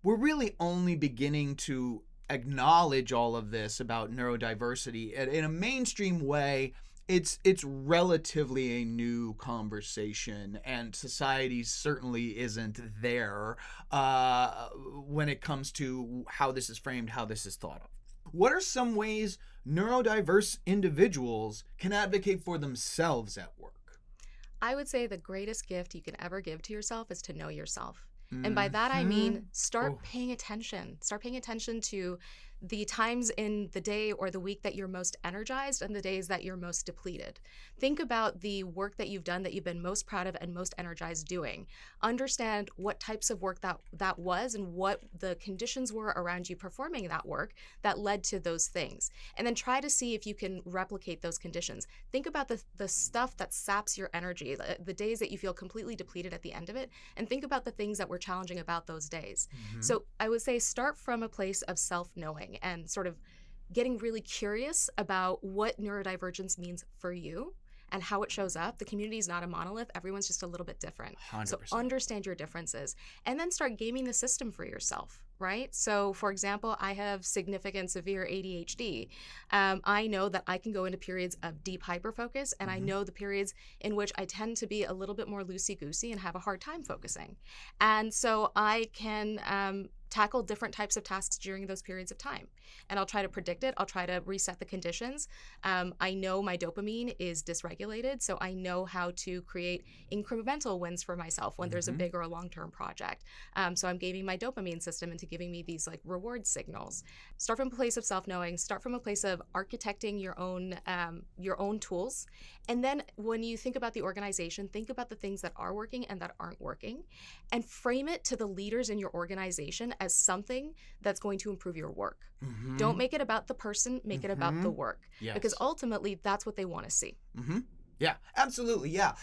we're really only beginning to acknowledge all of this about neurodiversity in a mainstream way. It's relatively a new conversation, and society certainly isn't there when it comes to how this is framed, how this is thought of. What are some ways neurodiverse individuals can advocate for themselves at work? I would say the greatest gift you can ever give to yourself is to know yourself. And by that, I mean, start Oh, paying attention. Start paying attention to the times in the day or the week that you're most energized and the days that you're most depleted. Think about the work that you've done that you've been most proud of and most energized doing. Understand what types of work that was and what the conditions were around you performing that work that led to those things. And then try to see if you can replicate those conditions. Think about the stuff that saps your energy, the days that you feel completely depleted at the end of it, and think about the things that were challenging about those days. So I would say start from a place of self-knowing and sort of getting really curious about what neurodivergence means for you and how it shows up. The community is not a monolith. Everyone's just a little bit different. 100%. So understand your differences and then start gaming the system for yourself, right? So for example, I have significant severe ADHD. I know that I can go into periods of deep hyperfocus, and I know the periods in which I tend to be a little bit more loosey-goosey and have a hard time focusing. And so I can tackle different types of tasks during those periods of time. And I'll try to predict it. I'll try to reset the conditions. I know my dopamine is dysregulated, so I know how to create incremental wins for myself when there's a big or a long-term project. So I'm gaming my dopamine system into giving me these like reward signals. Start from a place of self-knowing. Start from a place of architecting your own tools. And then when you think about the organization, think about the things that are working and that aren't working, and frame it to the leaders in your organization as something that's going to improve your work. Don't make it about the person, make it about the work. Yes. Because ultimately, that's what they want to see. Yeah, absolutely. Yeah.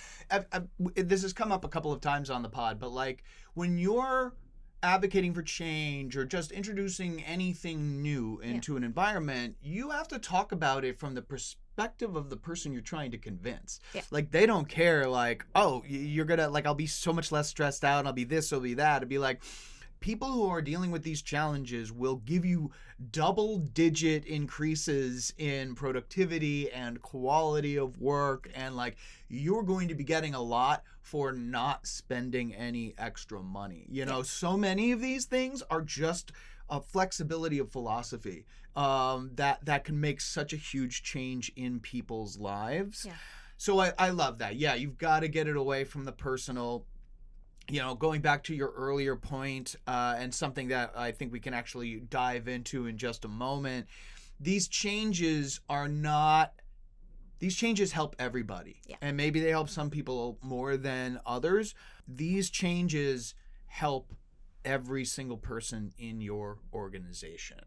This has come up a couple of times on the pod, but like when you're advocating for change or just introducing anything new into an environment, you have to talk about it from the perspective of the person you're trying to convince. Yeah. Like they don't care like, oh, you're gonna like, I'll be so much less stressed out and I'll be this, I'll be that. It'd be like, people who are dealing with these challenges will give you double-digit increases in productivity and quality of work, and like you're going to be getting a lot for not spending any extra money. You know, so many of these things are just a flexibility of philosophy that can make such a huge change in people's lives. Yeah. So I love that. Yeah, you've got to get it away from the personal. You know, going back to your earlier point, and something that I think we can actually dive into in just a moment, these changes help everybody. Yeah. And maybe they help some people more than others. These changes help every single person in your organization.